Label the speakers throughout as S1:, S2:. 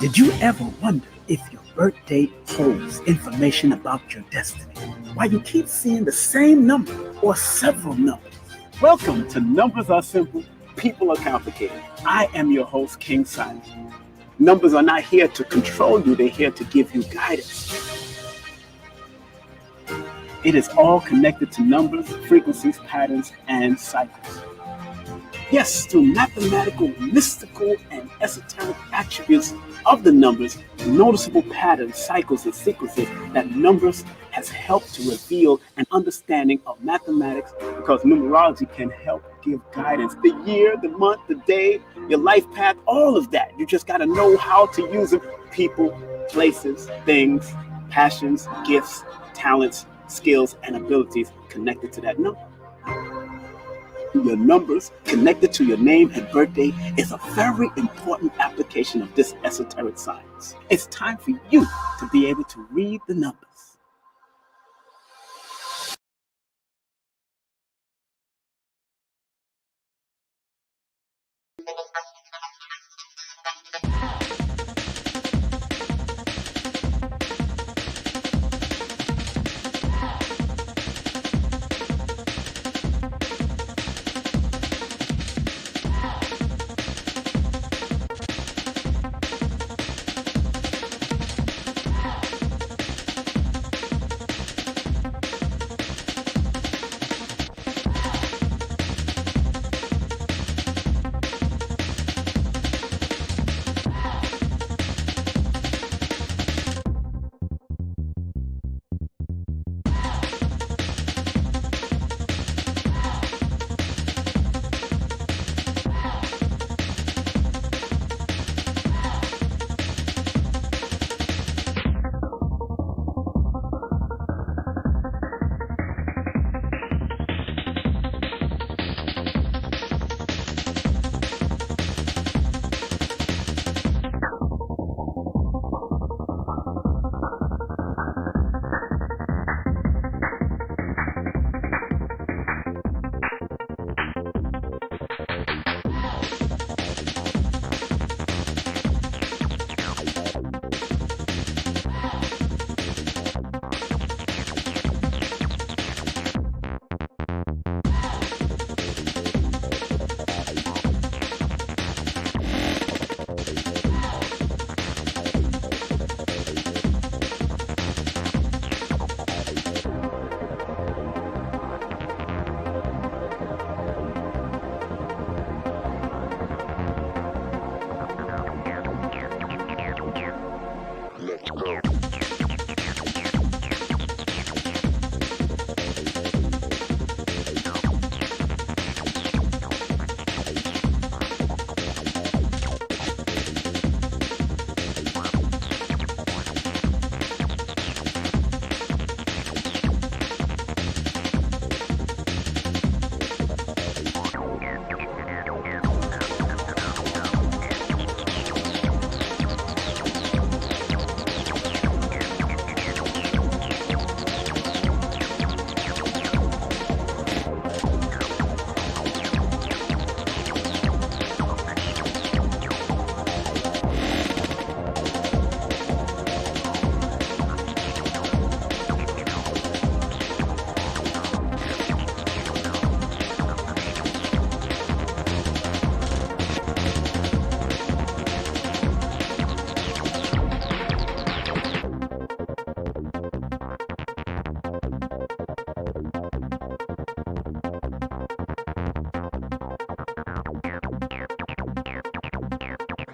S1: Did you ever wonder if your birth date holds information about your destiny? Why you keep seeing the same number or several numbers? Welcome to Numbers Are Simple, People Are Complicated. I am your host, King Simon. Numbers are not here to control you, they're here to give you guidance. It is all connected to numbers, frequencies, patterns, and cycles. Yes, through mathematical, mystical, and esoteric attributes of the numbers, noticeable patterns, cycles, and sequences that numbers has helped to reveal an understanding of mathematics, because numerology can help give guidance. The year, the month, the day, your life path, all of that. You just got to know how to use them. People, places, things, passions, gifts, talents, skills, and abilities connected to that number. Your numbers connected to your name and birthday is a very important application of this esoteric science. It's time for you to be able to read the numbers.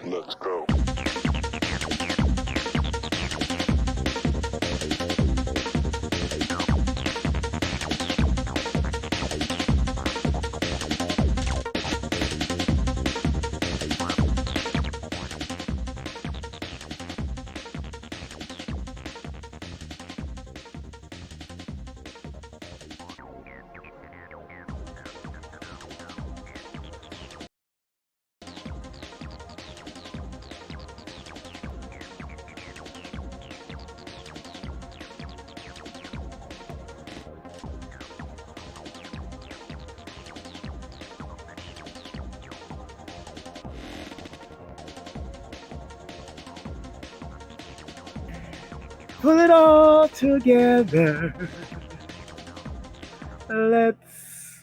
S2: Let's go.
S1: pull it all together. Let's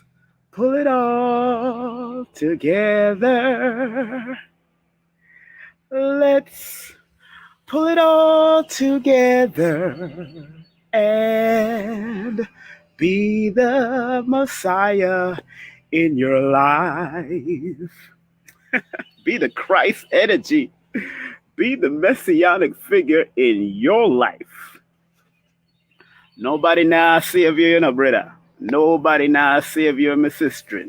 S1: pull it all together. Let's pull it all together and be the Messiah in your life. Be the Christ energy. Be the messianic figure in your life. Nobody now save you, brother. Nobody now save you, my sister.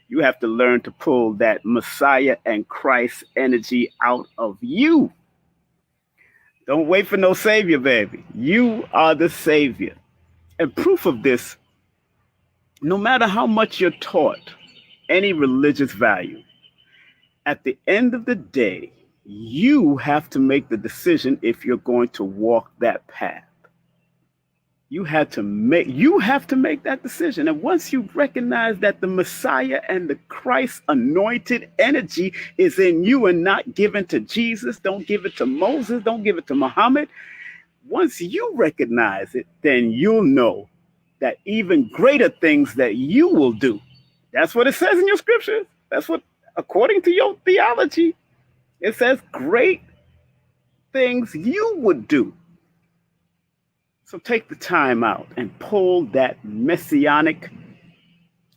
S1: You have to learn to pull that Messiah and Christ energy out of you. Don't wait for no savior, baby. You are the savior. And proof of this, no matter how much you're taught any religious value, at the end of the day, you have to make the decision if you're going to walk that path. You have to make that decision. And once you recognize that the Messiah and the Christ anointed energy is in you and not given to Jesus, don't give it to Moses, don't give it to Muhammad. Once you recognize it, then you'll know that even greater things that you will do. That's what it says in your scriptures. That's what, according to your theology, it says great things you would do. So take the time out and pull that messianic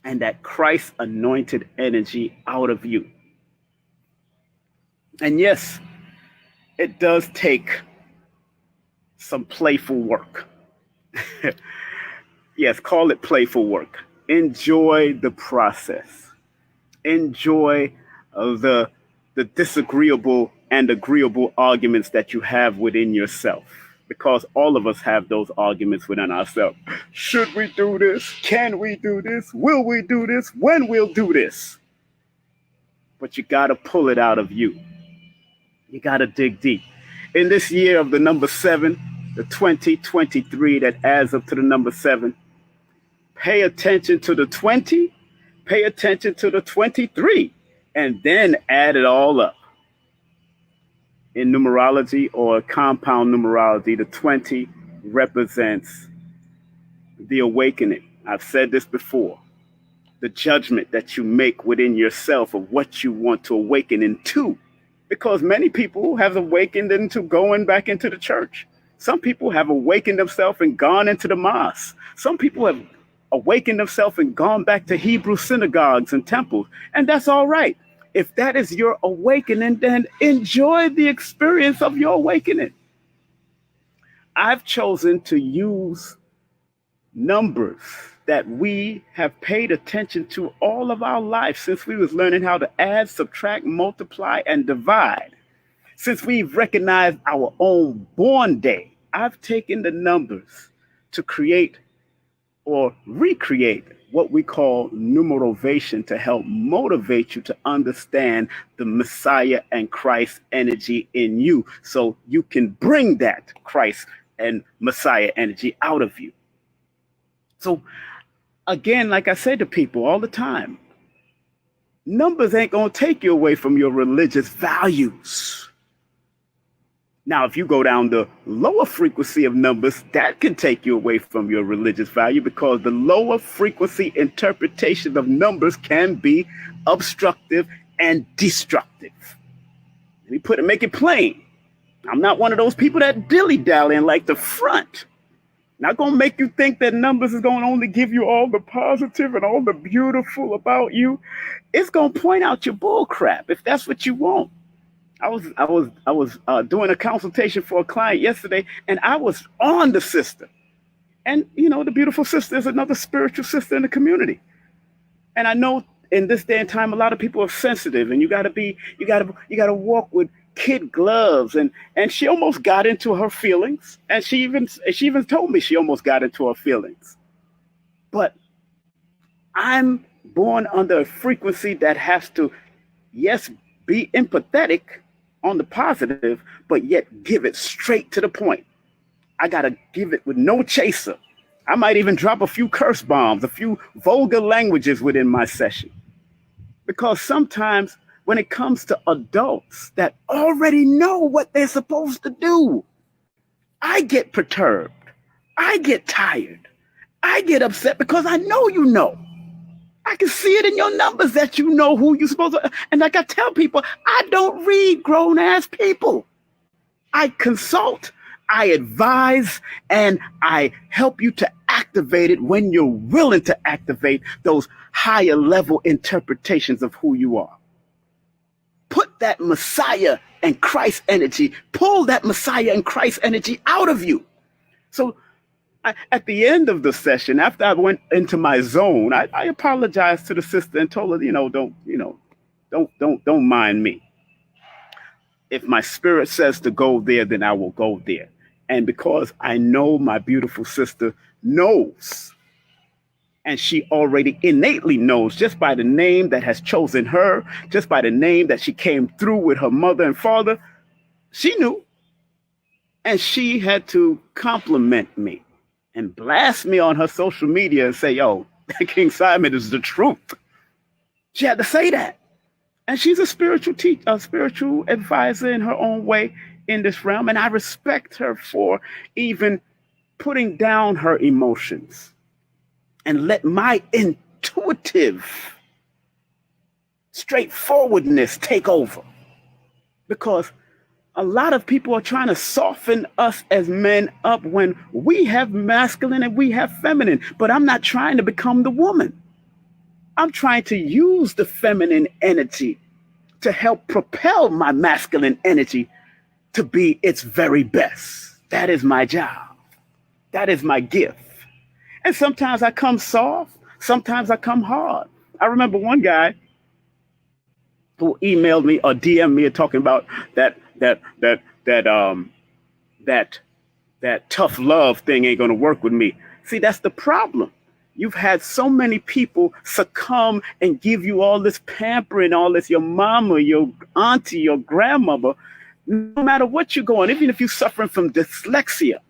S1: and that Christ anointed energy out of you. And yes, it does take some playful work. Yes, call it playful work. Enjoy the process. Enjoy the disagreeable and agreeable arguments that you have within yourself. Because all of us have those arguments within ourselves. Should we do this? Can we do this? Will we do this? When we'll do this? But you got to pull it out of you. You got to dig deep. In this year of the number 7, the 2023 that adds up to the number 7, pay attention to the 20, pay attention to the 23, and then add it all up. In numerology or compound numerology, the 20 represents the awakening. I've said this before. The judgment that you make within yourself of what you want to awaken into. Because many people have awakened into going back into the church. Some people have awakened themselves and gone into the mosque. Some people have awakened themselves and gone back to Hebrew synagogues and temples. And that's all right. If that is your awakening, then enjoy the experience of your awakening. I've chosen to use numbers that we have paid attention to all of our life since we was learning how to add, subtract, multiply, and divide. Since we've recognized our own born day, I've taken the numbers to create or recreate what we call numerovation to help motivate you to understand the Messiah and Christ energy in you so you can bring that Christ and Messiah energy out of you. So again, like I say to people all the time, numbers ain't going to take you away from your religious values. Now, if you go down the lower frequency of numbers, that can take you away from your religious value because the lower frequency interpretation of numbers can be obstructive and destructive. Let me make it plain. I'm not one of those people that dilly-dally and like the front. Not going to make you think that numbers is going to only give you all the positive and all the beautiful about you. It's going to point out your bull crap if that's what you want. I was doing a consultation for a client yesterday, and I was on the sister. And, the beautiful sister is another spiritual sister in the community. And I know in this day and time, a lot of people are sensitive, and you got to walk with kid gloves. And she almost got into her feelings. And she even told me she almost got into her feelings. But I'm born under a frequency that has to, yes, be empathetic on the positive, but yet give it straight to the point. I got to give it with no chaser. I might even drop a few curse bombs, a few vulgar languages within my session. Because sometimes when it comes to adults that already know what they're supposed to do, I get perturbed. I get tired. I get upset because I know you know. I can see it in your numbers that you know who you're supposed to. And like I tell people, I don't read grown ass people. I consult, I advise, and I help you to activate it when you're willing to activate those higher level interpretations of who you are. Put that Messiah and Christ energy, pull that Messiah and Christ energy out of you. So at the end of the session, after I went into my zone, I apologized to the sister and told her, don't mind me. If my spirit says to go there, then I will go there. And because I know my beautiful sister knows, and she already innately knows just by the name that has chosen her, just by the name that she came through with her mother and father, she knew. And she had to compliment me and blast me on her social media and say, yo, King Simon is the truth. She had to say that. And she's a spiritual teacher, a spiritual advisor in her own way in this realm. And I respect her for even putting down her emotions and let my intuitive straightforwardness take over. Because a lot of people are trying to soften us as men up when we have masculine and we have feminine. But I'm not trying to become the woman. I'm trying to use the feminine energy to help propel my masculine energy to be its very best. That is my job. That is my gift. And sometimes I come soft, sometimes I come hard. I remember one guy who emailed me or DM'd me talking about that tough love thing ain't gonna work with me. See, that's the problem. You've had so many people succumb and give you all this pampering, all this, your mama, your auntie, your grandmother, no matter what you're going, even if you're suffering from dyslexia.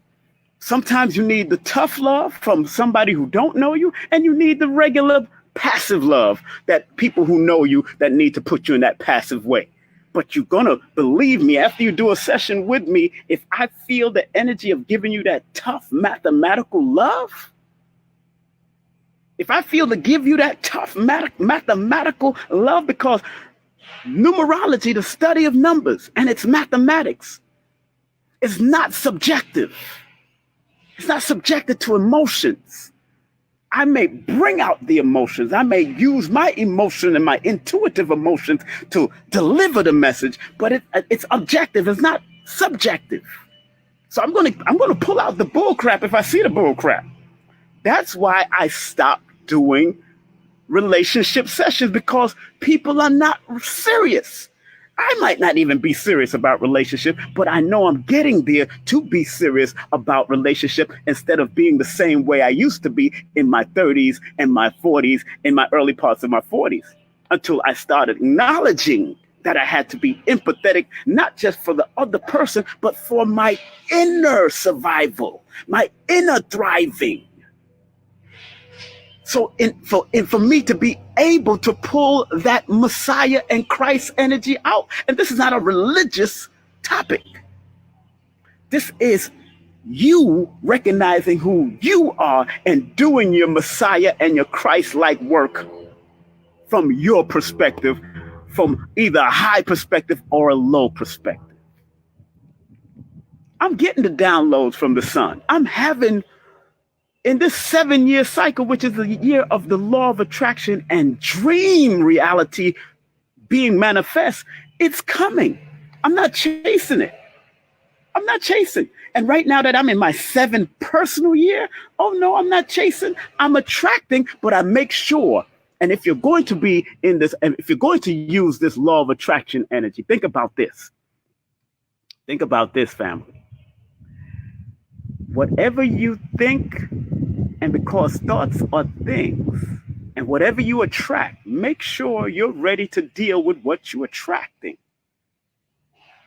S1: Sometimes you need the tough love from somebody who don't know you, and you need the regular passive love that people who know you that need to put you in that passive way. But you're going to believe me, after you do a session with me, if I feel the energy of giving you that tough mathematical love, if I feel to give you that tough mathematical love, because numerology, the study of numbers, and it's mathematics, is not subjective. It's not subjected to emotions. I may bring out the emotions. I may use my emotion and my intuitive emotions to deliver the message, but it's objective. It's not subjective. So I'm gonna pull out the bull crap if I see the bull crap. That's why I stopped doing relationship sessions, because people are not serious. I might not even be serious about relationship, but I know I'm getting there to be serious about relationship instead of being the same way I used to be in my 30s and my 40s, in my early parts of my 40s, until I started acknowledging that I had to be empathetic, not just for the other person, but for my inner survival, my inner thriving. So for me to be able to pull that Messiah and Christ energy out, and this is not a religious topic. This is you recognizing who you are and doing your Messiah and your Christ-like work from your perspective, from either a high perspective or a low perspective. I'm getting the downloads from the sun. I'm having, in this 7-year cycle, which is the year of the law of attraction and dream reality being manifest, it's coming. I'm not chasing it. I'm not chasing. And right now that I'm in my 7th personal year, oh no, I'm not chasing. I'm attracting, but I make sure. And if you're going to be in this, and if you're going to use this law of attraction energy, think about this. Think about this, family. Whatever you think, and because thoughts are things, and whatever you attract, make sure you're ready to deal with what you're attracting.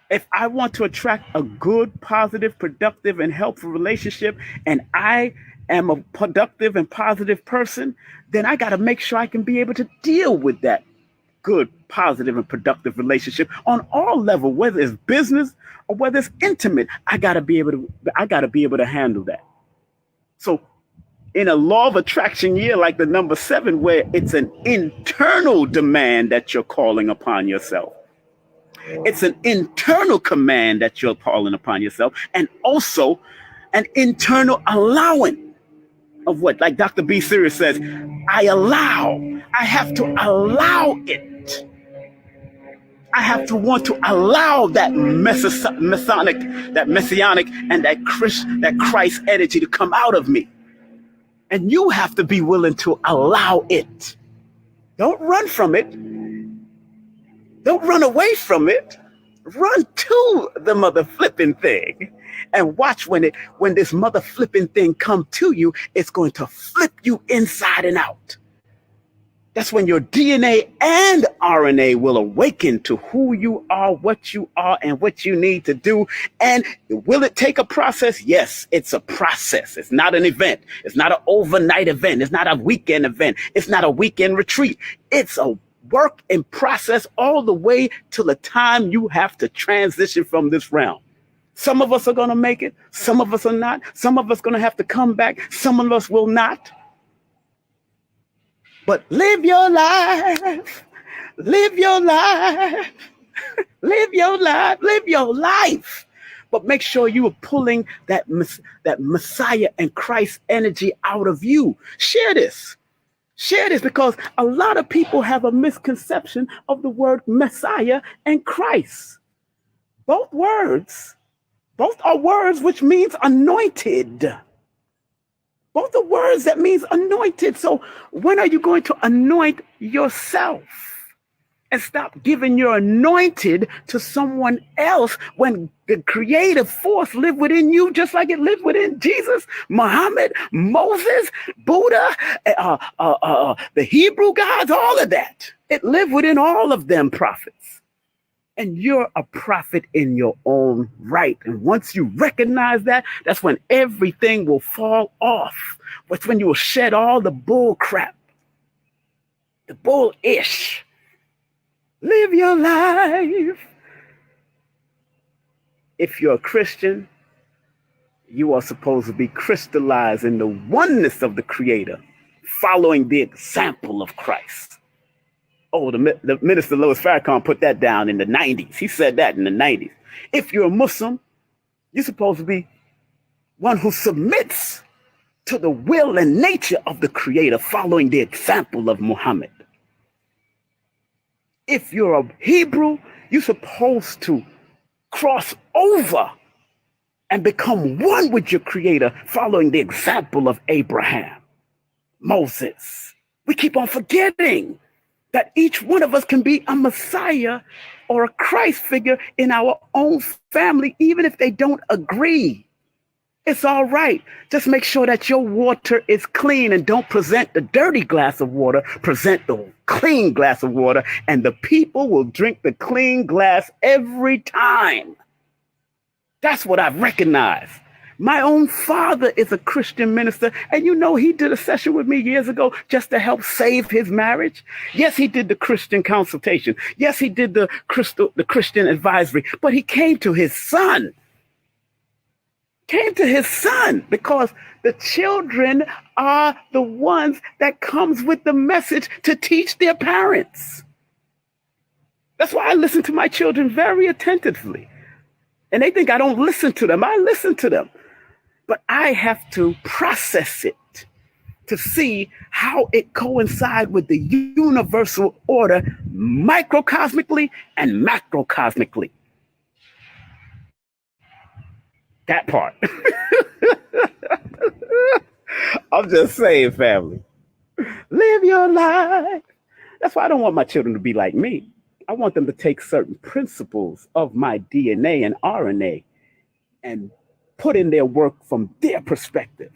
S1: If I want to attract a good, positive, productive, and helpful relationship, and I am a productive and positive person, then I got to make sure I can be able to deal with that good, positive, and productive relationship on all levels, whether it's business or whether it's intimate. I gotta be able to handle that. So in a law of attraction year like the number 7, where it's an internal demand that you're calling upon yourself. It's an internal command that you're calling upon yourself, and also an internal allowing of what, like Dr. B. Series says, I have to allow it. I have to want to allow that messianic, and that Christ energy to come out of me. And you have to be willing to allow it. Don't run from it. Don't run away from it. Run to the mother flipping thing, and watch when this mother flipping thing come to you, it's going to flip you inside and out. That's when your DNA and RNA will awaken to who you are, and what you need to do. And will it take a process? Yes, it's a process. It's not an event. It's not an overnight event. It's not a weekend event. It's not a weekend retreat. It's a work in process all the way to the time you have to transition from this realm. Some of us are going to make it. Some of us are not. Some of us are going to have to come back. Some of us will not. But live your life. Live your life. Live your life. Live your life. But make sure you are pulling that Messiah and Christ energy out of you. Share this. Share this, because a lot of people have a misconception of the word Messiah and Christ. Both are words which means anointed. Both are words that means anointed. So when are you going to anoint yourself and stop giving your anointed to someone else when the creative force lives within you, just like it lived within Jesus, Muhammad, Moses, Buddha, the Hebrew gods, all of that. It lived within all of them prophets. And you're a prophet in your own right. And once you recognize that, that's when everything will fall off. That's when you will shed all the bull crap, the bull-ish. Live your life. If you're a Christian, you are supposed to be crystallized in the oneness of the Creator, following the example of Christ. Oh, the Minister Louis Farrakhan put that down in the 90s. He said that in the 90s. If you're a Muslim, you're supposed to be one who submits to the will and nature of the Creator, following the example of Muhammad. If you're a Hebrew, you're supposed to cross over and become one with your Creator, following the example of Abraham, Moses. We keep on forgetting that each one of us can be a Messiah or a Christ figure in our own family, even if they don't agree. It's all right. Just make sure that your water is clean, and don't present the dirty glass of water. Present the clean glass of water, and the people will drink the clean glass every time. That's what I've recognized. My own father is a Christian minister, and he did a session with me years ago just to help save his marriage. Yes, he did the Christian consultation. Yes, he did the Christian advisory, but he came to his son. Because the children are the ones that comes with the message to teach their parents. That's why I listen to my children very attentively. And they think I don't listen to them. I listen to them. But I have to process it to see how it coincides with the universal order, microcosmically and macrocosmically. That part. I'm just saying, family. Live your life. That's why I don't want my children to be like me. I want them to take certain principles of my DNA and RNA and put in their work from their perspective.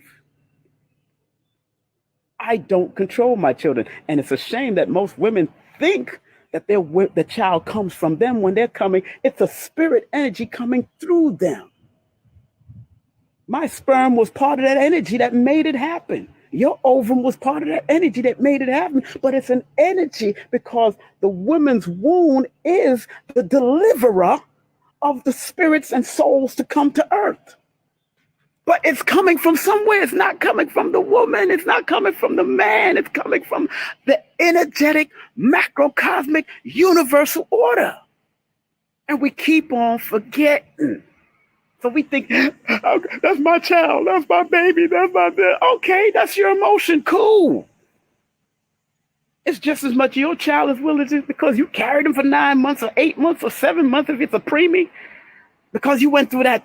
S1: I don't control my children. And it's a shame that most women think that the child comes from them when they're coming. It's a spirit energy coming through them. My sperm was part of that energy that made it happen. Your ovum was part of that energy that made it happen, but it's an energy because the woman's womb is the deliverer of the spirits and souls to come to earth. But it's coming from somewhere. It's not coming from the woman. It's not coming from the man. It's coming from the energetic, macrocosmic, universal order. And we keep on forgetting. So we think, oh, that's my child, that's my baby, that's my... Okay, that's your emotion, cool. It's just as much your child as well as it because you carried him for 9 months or 8 months or 7 months if it's a preemie. Because you went through that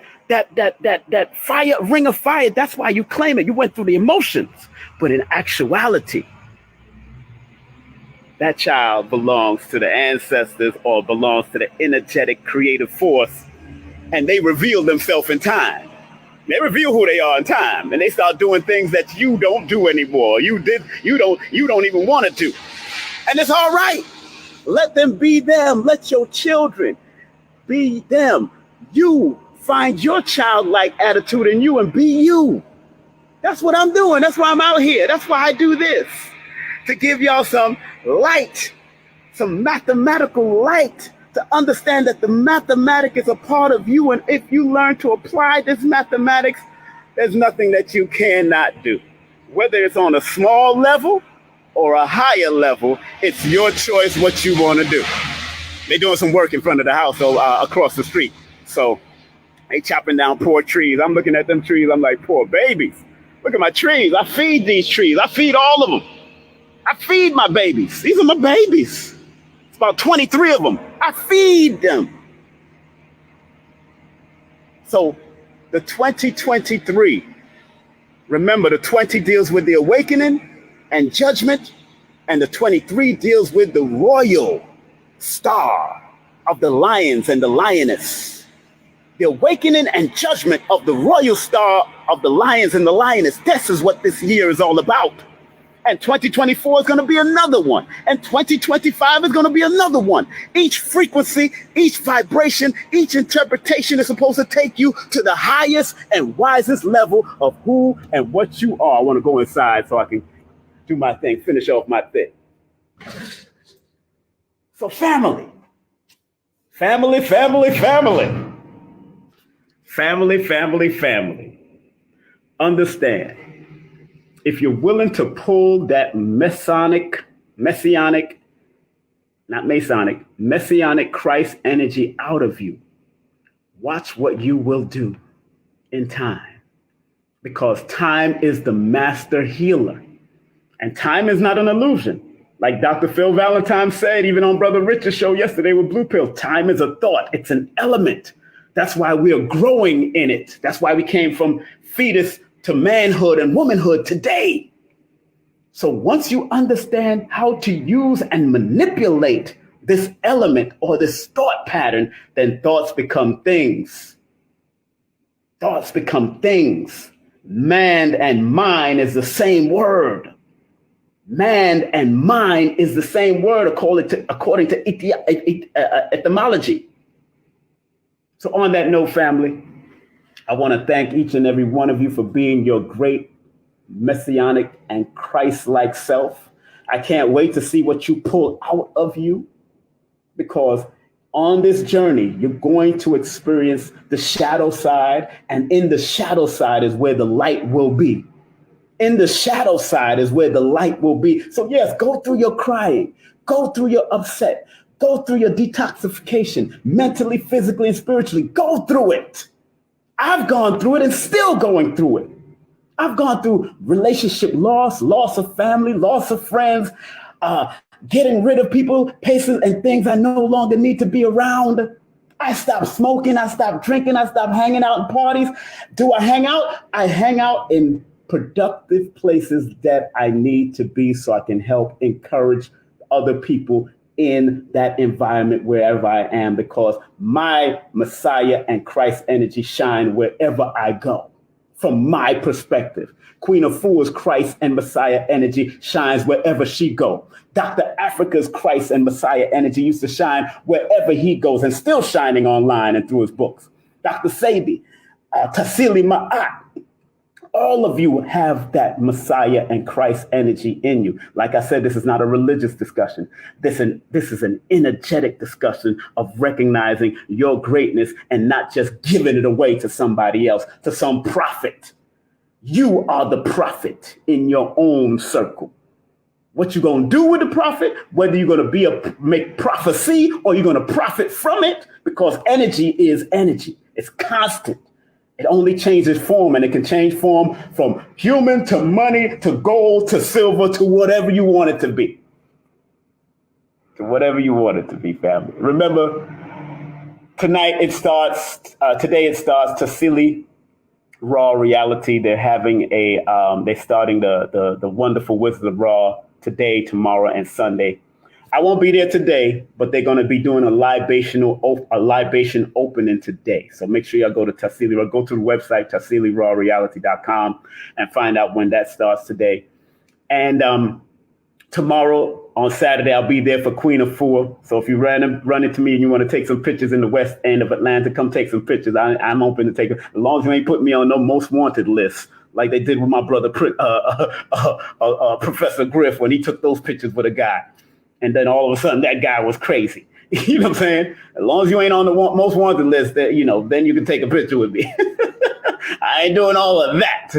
S1: fire, ring of fire, that's why you claim it. You went through the emotions. But in actuality, that child belongs to the ancestors or belongs to the energetic creative force. And they reveal themselves in time. They reveal who they are in time, and they start doing things that you don't do anymore. You don't even want to do, and it's all right. Let them be them. Let your children be them. You find your childlike attitude in you and be you. That's what I'm doing. That's why I'm out here. That's why I do this, to give y'all some light, some mathematical light. To understand that the mathematic is a part of you. And if you learn to apply this mathematics, there's nothing that you cannot do. Whether it's on a small level or a higher level, it's your choice what you want to do. They're doing some work in front of the house across the street. So they chopping down poor trees. I'm looking at them trees. I'm like, poor babies. Look at my trees. I feed these trees. I feed all of them. I feed my babies. These are my babies. It's about 23 of them. I feed them. So the 2023, remember the 20 deals with the awakening and judgment, and the 23 deals with the royal star of the lions and the lioness. The awakening and judgment of the royal star of the lions and the lioness. This is what this year is all about. And 2024 is going to be another one. And 2025 is going to be another one. Each frequency, each vibration, each interpretation is supposed to take you to the highest and wisest level of who and what you are. I want to go inside so I can do my thing, finish off my thing. So family. Family, family, family. Family, family, family. Understand. If you're willing to pull that messianic Christ energy out of you, watch what you will do in time. Because time is the master healer. And time is not an illusion. Like Dr. Phil Valentine said, even on Brother Richard's show yesterday with Blue Pill, time is a thought. It's an element. That's why we are growing in it. That's why we came from fetus to manhood and womanhood today. So once you understand how to use and manipulate this element or this thought pattern, then thoughts become things. Thoughts become things. Man and mind is the same word. Man and mind is the same word according to etymology. So on that note, family, I want to thank each and every one of you for being your great messianic and Christ-like self. I can't wait to see what you pull out of you, because on this journey, you're going to experience the shadow side, and in the shadow side is where the light will be. In the shadow side is where the light will be. So yes, go through your crying, go through your upset, go through your detoxification, mentally, physically, and spiritually. Go through it. I've gone through it and still going through it. I've gone through relationship loss, loss of family, loss of friends, getting rid of people, places, and things I no longer need to be around. I stopped smoking. I stopped drinking. I stopped hanging out in parties. Do I hang out? I hang out in productive places that I need to be so I can help encourage other people in that environment wherever I am, because my Messiah and Christ energy shine wherever I go. From my perspective, Queen of Fools, Christ and Messiah energy shines wherever she go. Dr. Africa's Christ and Messiah energy used to shine wherever he goes, and still shining online and through his books. Dr. Sabi, Tassili Ma'at, All of you have that Messiah and Christ energy in you. Like I said, this is not a religious discussion. This is an energetic discussion of recognizing your greatness and not just giving it away to somebody else, to some prophet. You are the prophet in your own circle. What you gonna do with the prophet, whether you're gonna make prophecy or you're gonna profit from it, because energy is energy. It's constant. It only changes form, and it can change form from human to money to gold to silver to whatever you want it to be. To whatever you want it to be, family. Remember, today it starts Tassili Raw Reality. They're having they're starting the wonderful Wizard of Raw today, tomorrow, and Sunday. I won't be there today, but they're going to be doing a libation opening today. So make sure y'all go to Tassili, or go to the website, TassiliRawReality.com, and find out when that starts today. And tomorrow, on Saturday, I'll be there for Queen of Four. So if you run into me and you want to take some pictures in the west end of Atlanta, come take some pictures. I'm open to take them, as long as you ain't put me on no most wanted list, like they did with my brother, Professor Griff, when he took those pictures with a guy. And then all of a sudden, that guy was crazy. You know what I'm saying? As long as you ain't on the most wanted list, then you can take a picture with me. I ain't doing all of that.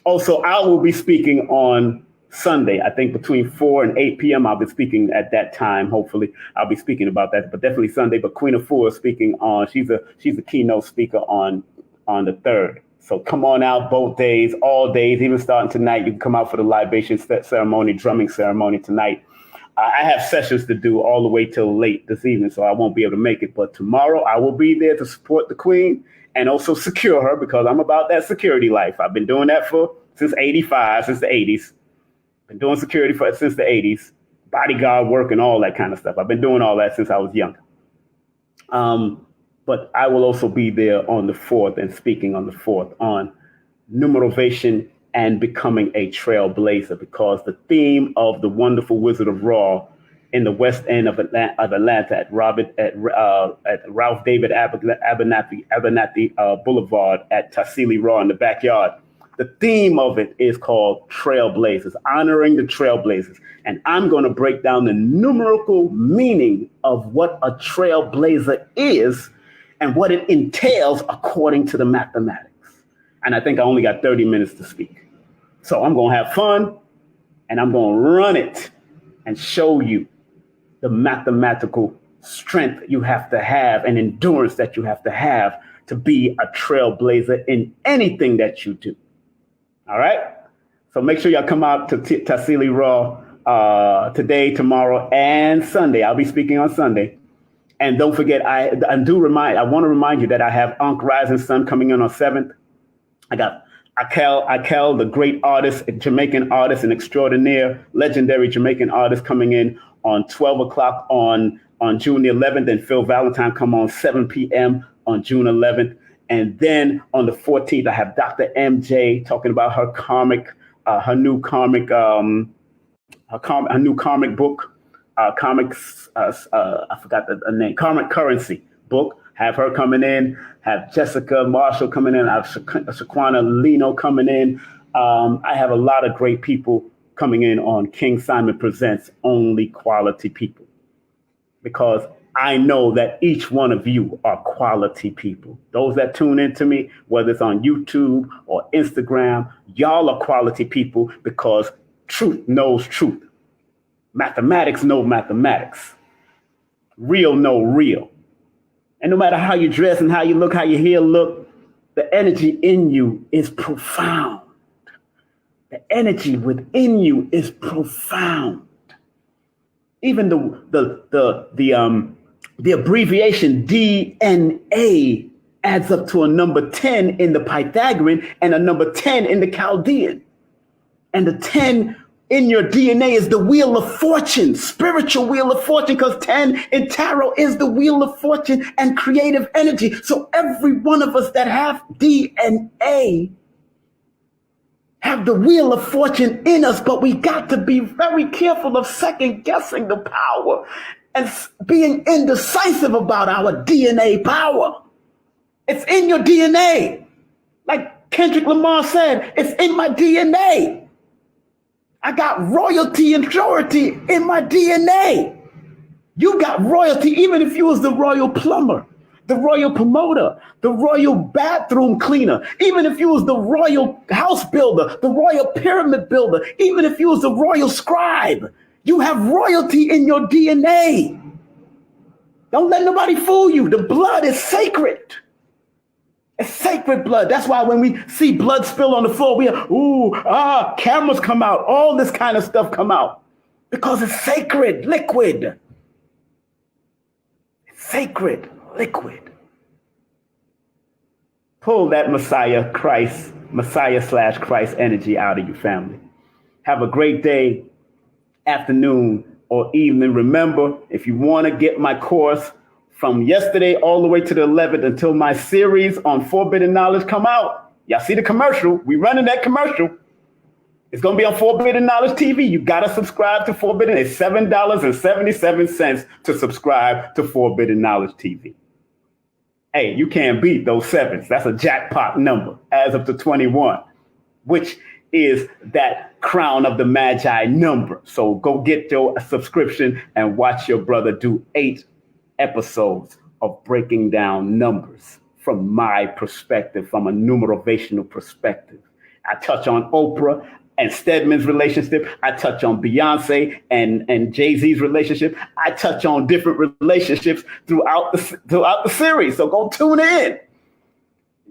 S1: Also, I will be speaking on Sunday. I think between 4 and 8 p.m. I'll be speaking at that time. Hopefully, I'll be speaking about that, but definitely Sunday. But Queen of Four is speaking on. She's a keynote speaker on the 3rd. So come on out both days, all days, even starting tonight. You can come out for the libation ceremony, drumming ceremony tonight. I have sessions to do all the way till late this evening, so I won't be able to make it. But tomorrow I will be there to support the Queen and also secure her, because I'm about that security life. I've been doing that since the 80s. Been doing security since the 80s, bodyguard work and all that kind of stuff. I've been doing all that since I was young. But I will also be there on the 4th and speaking on the 4th on numerovation and becoming a trailblazer, because the theme of the wonderful Wizard of Raw in the west end of Atlanta at Ralph David Abernathy Boulevard at Tassili Raw in the backyard. The theme of it is called Trailblazers, honoring the trailblazers. And I'm going to break down the numerical meaning of what a trailblazer is and what it entails according to the mathematics. And I think I only got 30 minutes to speak. So I'm going to have fun, and I'm going to run it and show you the mathematical strength you have to have and endurance that you have to be a trailblazer in anything that you do. All right? So make sure y'all come out to Tassili Raw today, tomorrow, and Sunday. I'll be speaking on Sunday. And don't forget, I want to remind you that I have Ankh Rising Sun coming in on 7th. I got Akel, the great artist, Jamaican artist and extraordinaire, legendary Jamaican artist, coming in on 12 o'clock on June the 11th, and Phil Valentine come on 7 p.m. on June 11th. And then on the 14th, I have Dr. MJ talking about her new comic book. Comics, I forgot the name, Comic Currency book. Have her coming in, have Jessica Marshall coming in, I have Shaquana Lino coming in. I have a lot of great people coming in on King Simon Presents Only Quality People, because I know that each one of you are quality people. Those that tune into me, whether it's on YouTube or Instagram, y'all are quality people, because truth knows truth. Mathematics know mathematics. Real know real. And no matter how you dress and how you look, how your hair look, the energy in you is profound. The energy within you is profound. Even the abbreviation DNA adds up to a number 10 in the Pythagorean and a number 10 in the Chaldean. And the 10 in your DNA is the wheel of fortune, spiritual wheel of fortune, because 10 in tarot is the wheel of fortune and creative energy. So every one of us that have DNA have the wheel of fortune in us, but we got to be very careful of second guessing the power and being indecisive about our DNA power. It's in your DNA. Like Kendrick Lamar said, it's in my DNA. I got royalty and purity in my DNA. You got royalty even if you was the royal plumber, the royal promoter, the royal bathroom cleaner, even if you was the royal house builder, the royal pyramid builder, even if you was the royal scribe. You have royalty in your DNA. Don't let nobody fool you. The blood is sacred. It's sacred blood. That's why when we see blood spill on the floor, we are, cameras come out. All this kind of stuff come out. Because it's sacred, liquid. It's sacred, liquid. Pull that Messiah / Christ energy out of your family. Have a great day, afternoon, or evening. Remember, if you want to get my course from yesterday all the way to the 11th until my series on Forbidden Knowledge come out. Y'all see the commercial? We running that commercial. It's going to be on Forbidden Knowledge TV. You got to subscribe to Forbidden. It's $7.77 to subscribe to Forbidden Knowledge TV. Hey, you can't beat those sevens. That's a jackpot number as of the 21, which is that crown of the Magi number. So go get your subscription and watch your brother do 8 episodes of breaking down numbers from my perspective, from a numerovational perspective. I touch on Oprah and Stedman's relationship. I touch on Beyonce and Jay-Z's relationship. I touch on different relationships throughout the series. So go tune in.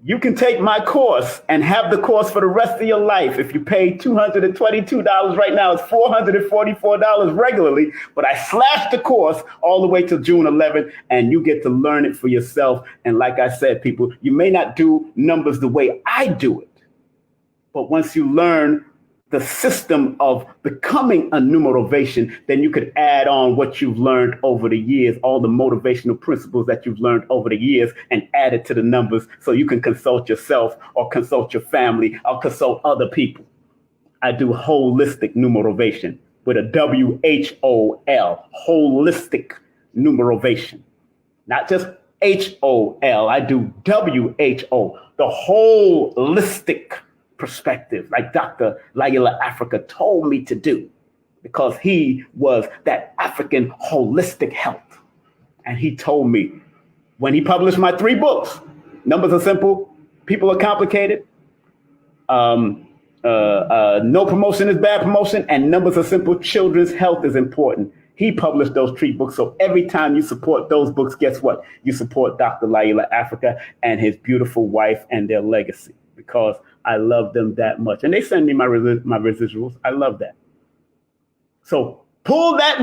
S1: You can take my course and have the course for the rest of your life. If you pay $222 right now, it's $444 regularly, but I slashed the course all the way till June 11th, and you get to learn it for yourself. And like I said, people, you may not do numbers the way I do it, but once you learn the system of becoming a numerovation, then you could add on what you've learned over the years, all the motivational principles that you've learned over the years, and add it to the numbers so you can consult yourself or consult your family or consult other people. I do holistic numerovation with a WHOL, holistic numerovation. Not just HOL, I do WHO, the holistic perspective, like Dr. Layla Africa told me to do, because he was that African holistic health. And he told me when he published my 3 books, Numbers Are Simple, People Are Complicated, No Promotion is Bad Promotion, and Numbers Are Simple, Children's Health is Important. He published those 3 books. So every time you support those books, guess what? You support Dr. Layla Africa and his beautiful wife and their legacy, because I love them that much. And they send me my residuals. I love that. So pull that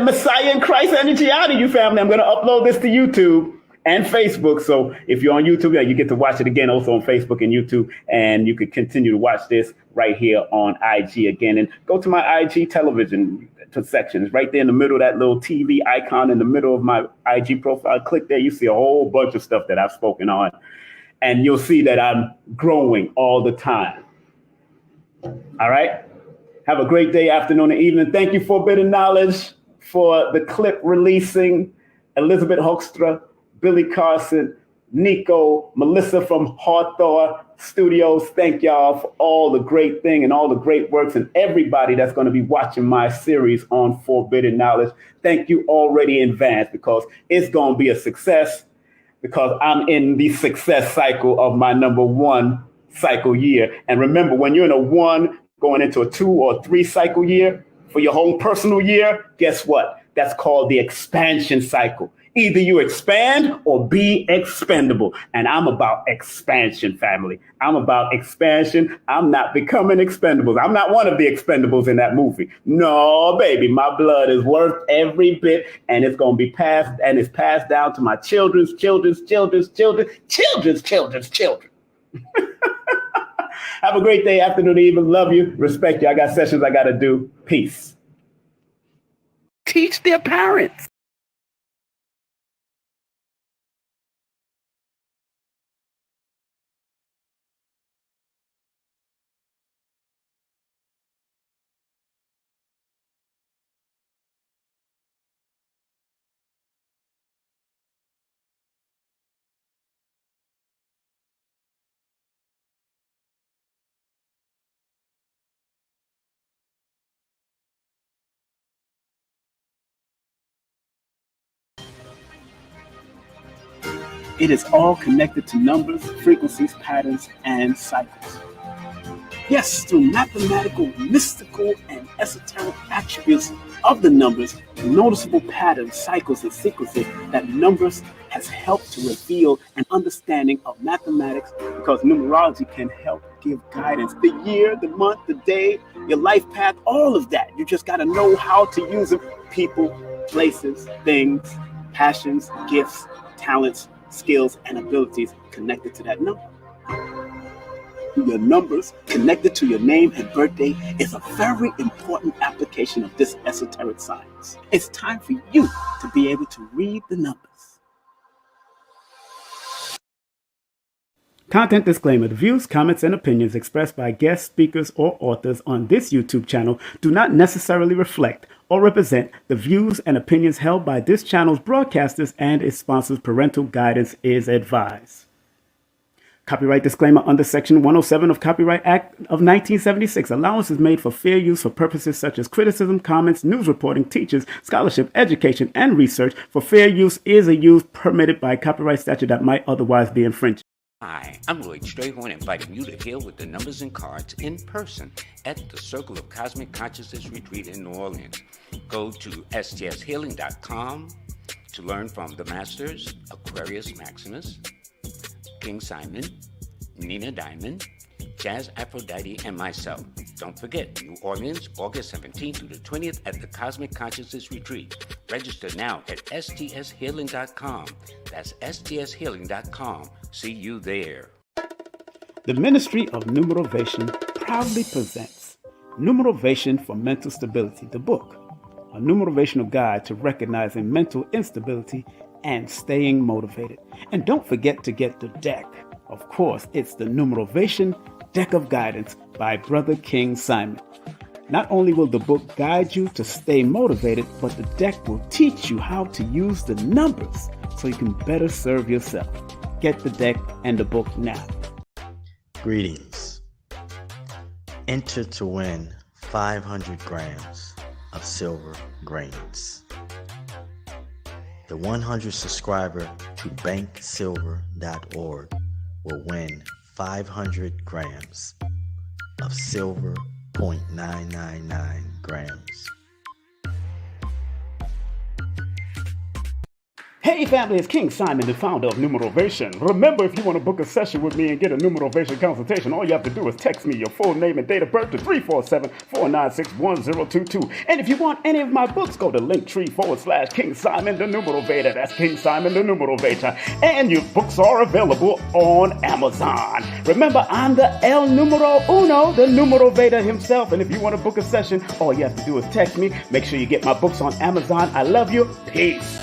S1: Messiah and Christ energy out of you, family. I'm going to upload this to YouTube and Facebook. So if you're on YouTube, you get to watch it again also on Facebook and YouTube. And you can continue to watch this right here on IG again. And go to my IG television section. It's right there in the middle, that little TV icon in the middle of my IG profile. Click there. You see a whole bunch of stuff that I've spoken on. And you'll see that I'm growing all the time. All right. Have a great day, afternoon, and evening. Thank you, Forbidden Knowledge, for the clip releasing. Elizabeth Hoekstra, Billy Carson, Nico, Melissa from Hawthorne Studios. Thank y'all for all the great thing and all the great works, and everybody that's going to be watching my series on Forbidden Knowledge. Thank you already in advance, because it's going to be a success, because I'm in the success cycle of my number 1 cycle year. And remember, when you're in a 1 going into a 2 or 3 cycle year for your whole personal year, guess what? That's called the expansion cycle. Either you expand or be expendable. And I'm about expansion, family. I'm about expansion. I'm not becoming expendables. I'm not one of the expendables in that movie. No, baby, my blood is worth every bit, and it's going to be passed, and it's passed down to my children's children's children's children, children's children's children. Have a great day, afternoon, evening. Love you. Respect you. I got sessions I got to do. Peace. Teach their parents. It is all connected to numbers, frequencies, patterns, and cycles. Yes, through mathematical, mystical, and esoteric attributes of the numbers, noticeable patterns, cycles, and sequences that numbers has helped to reveal an understanding of mathematics, because numerology can help give guidance. The year, the month, the day, your life path, all of that. You just got to know how to use it. People, places, things, passions, gifts, talents, skills, and abilities connected to that number. Your numbers connected to your name and birthday is a very important application of this esoteric science. It's time for you to be able to read the numbers. Content disclaimer. The views, comments, and opinions expressed by guest speakers or authors on this YouTube channel do not necessarily reflect or represent the views and opinions held by this channel's broadcasters and its sponsors. Parental guidance is advised. Copyright disclaimer under Section 107 of Copyright Act of 1976. Allowance is made for fair use for purposes such as criticism, comments, news reporting, teachers, scholarship, education, and research. For fair use is a use permitted by copyright statute that might otherwise be infringed.
S3: Hi, I'm Lloyd Strayhorn, inviting you to heal with the numbers and cards in person at the Circle of Cosmic Consciousness Retreat in New Orleans. Go to stshealing.com to learn from the Masters, Aquarius Maximus, King Simon, Nina Diamond, Jazz Aphrodite, and myself. Don't forget, New Orleans, August 17th through the 20th at the Cosmic Consciousness Retreat. Register now at stshealing.com. That's stshealing.com. See you there.
S1: The Ministry of Numerovation proudly presents Numerovation for Mental Stability, the book, a numerational guide to recognizing mental instability and staying motivated. And don't forget to get the deck. Of course, it's the Numerovation Deck of Guidance by Brother King Simon. Not only will the book guide you to stay motivated, but the deck will teach you how to use the numbers so you can better serve yourself. Get the deck and the book now.
S4: Greetings. Enter to win 500 grams of silver grains. The 100 subscriber to banksilver.org will win 500 grams of silver, 0.999 grams.
S1: Hey family, it's King Simon, the founder of Numerovation. Remember, if you want to book a session with me and get a Numerovation consultation, all you have to do is text me your full name and date of birth to 347-496-1022. And if you want any of my books, go to linktree/King Simon the Numerovator. That's King Simon the Numerovator. And your books are available on Amazon. Remember, I'm the El Numero Uno, the Numerovator himself. And if you want to book a session, all you have to do is text me. Make sure you get my books on Amazon. I love you. Peace.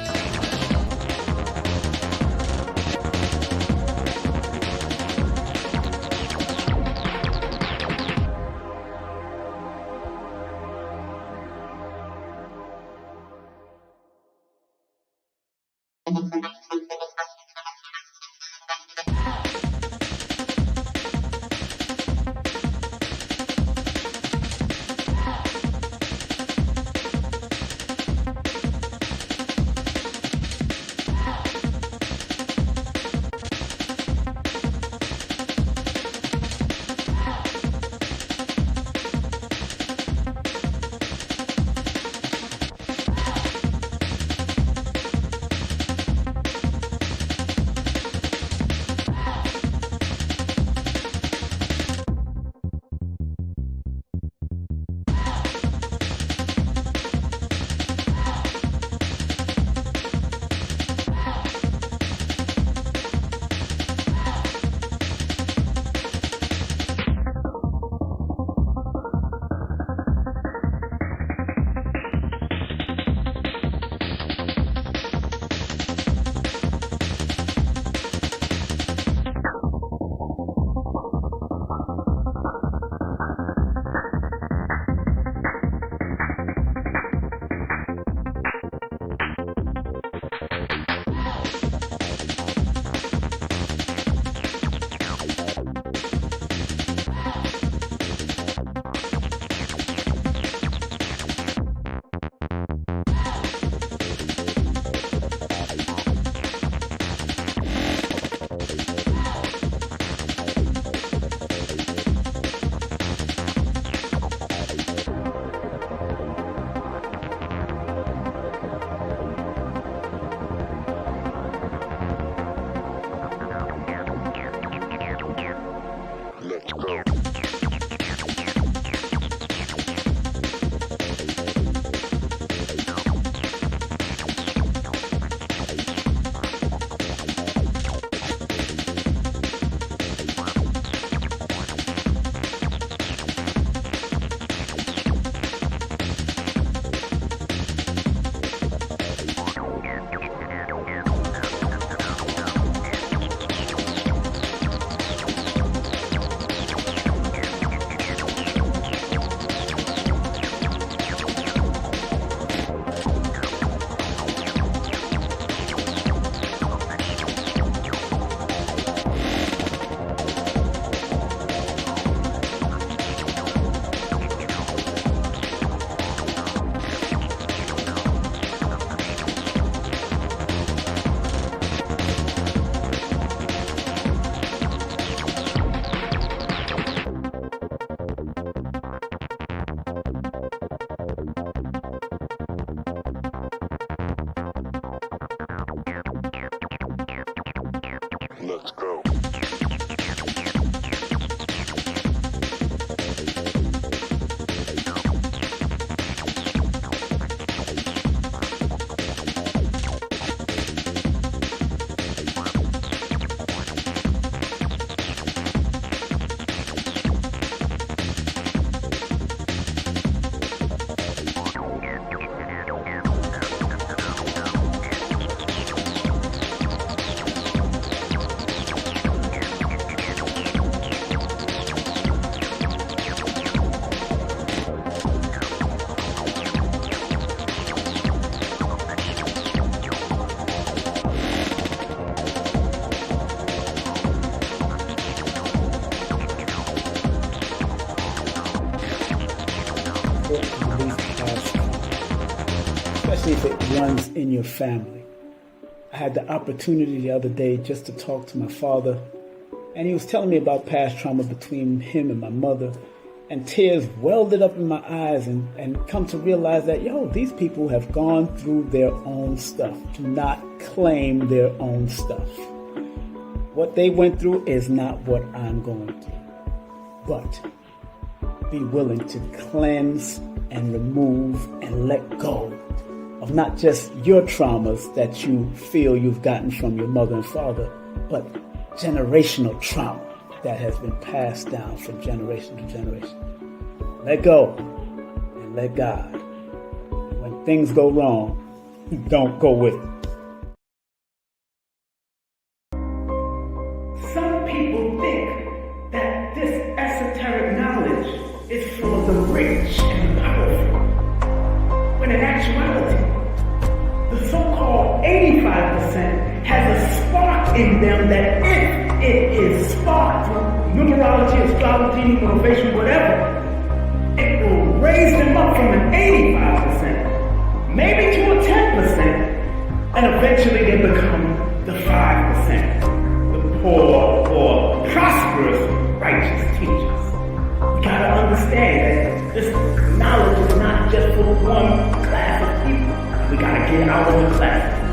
S2: Let's go.
S1: Especially if it runs in your family. I had the opportunity the other day just to talk to my father, and he was telling me about past trauma between him and my mother, and tears welded up in my eyes, and come to realize that, these people have gone through their own stuff. Do not claim their own stuff. What they went through is not what I'm going through. But be willing to cleanse and remove and let go of not just your traumas that you feel you've gotten from your mother and father, but generational trauma that has been passed down from generation to generation. Let go and let God. When things go wrong, don't go with it. Some people think that this esoteric knowledge is for the rich and powerful, when in actuality, the so-called 85% has a spark in them that if it is sparked through numerology, astrology, motivation, whatever, it will raise them up from an 85%, maybe to a 10%, and eventually they become the 5%, the poor or prosperous righteous teachers. You gotta understand that this knowledge is not just for one class of people. We gotta get out of the classes.